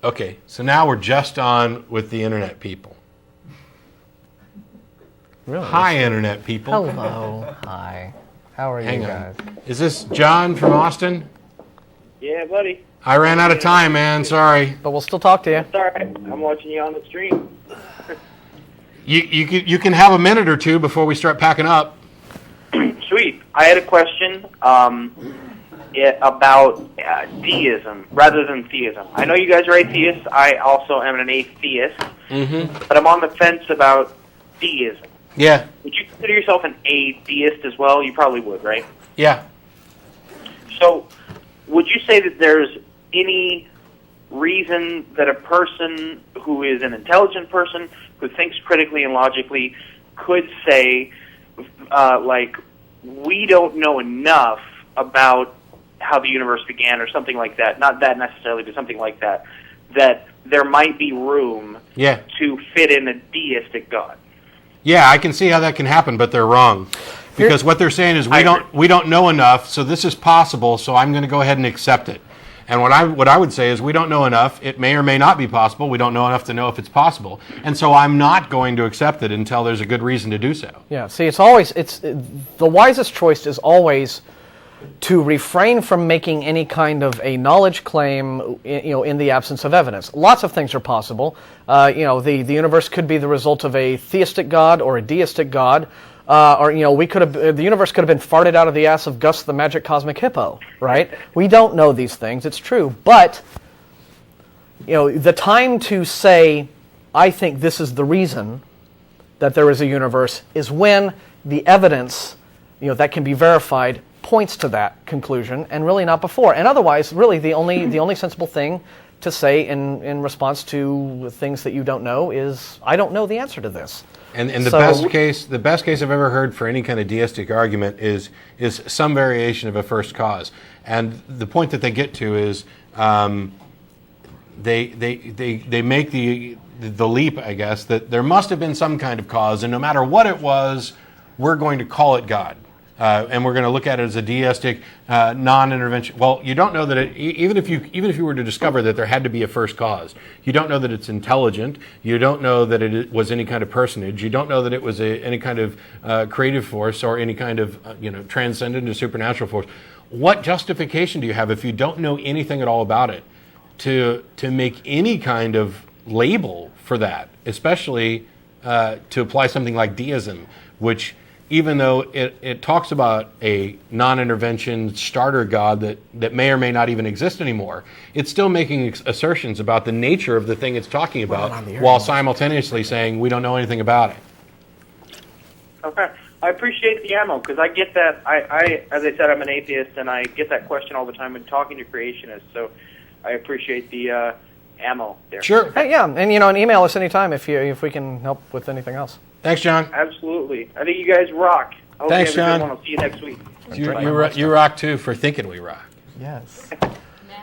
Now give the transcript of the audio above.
Okay, so now we're just on with the internet people. Really? Hi, internet people. Hello. Hi. How are you guys? Is this John from Austin? Yeah, buddy. I ran out of time, man. Sorry. But we'll still talk to you. It's all right. I'm watching you on the stream. You can have a minute or two before we start packing up. Sweet. I had a question about deism rather than theism. I know you guys are atheists. I also am an atheist. But I'm on the fence about deism. Yeah. Would you consider yourself an atheist as well? You probably would, right? Yeah. So, would you say that there's any reason that a person who is an intelligent person, who thinks critically and logically, could say, we don't know enough about how the universe began or something like that, not that necessarily, but something like that, that there might be room to fit in a deistic God? Yeah, I can see how that can happen, but they're wrong. Because what they're saying is we don't know enough, so this is possible, so I'm going to go ahead and accept it. And what I would say is we don't know enough. It may or may not be possible. We don't know enough to know if it's possible. And so I'm not going to accept it until there's a good reason to do so. Yeah, see, the wisest choice is always to refrain from making any kind of a knowledge claim, in the absence of evidence. Lots of things are possible. The universe could be the result of a theistic God or a deistic God. The universe could have been farted out of the ass of Gus the Magic Cosmic Hippo, right? We don't know these things, it's true. But, the time to say, I think this is the reason that there is a universe, is when the evidence, that can be verified points to that conclusion, and really not before. And otherwise, really, the only sensible thing to say in response to things that you don't know is, I don't know the answer to this. And the best case I've ever heard for any kind of deistic argument is some variation of a first cause. And the point that they get to is they make the leap, I guess, that there must have been some kind of cause, and no matter what it was, we're going to call it God. And we're going to look at it as a deistic non-intervention. Well, you don't know that even if you were to discover that there had to be a first cause, you don't know that it's intelligent. You don't know that it was any kind of personage. You don't know that it was any kind of creative force or any kind of transcendent or supernatural force. What justification do you have if you don't know anything at all about it to make any kind of label for that, especially to apply something like deism, which, even though it talks about a non-intervention starter God that may or may not even exist anymore, it's still making assertions about the nature of the thing it's talking about while simultaneously saying we don't know anything about it. Okay. I appreciate the ammo, because I get that. I, as I said, I'm an atheist, and I get that question all the time when talking to creationists, so I appreciate the ammo there. Sure. Hey, yeah, and email us anytime if we can help with anything else. Thanks, John. Absolutely. I think you guys rock. Thanks, John. I'll see you next week. You rock too for thinking we rock. Yes.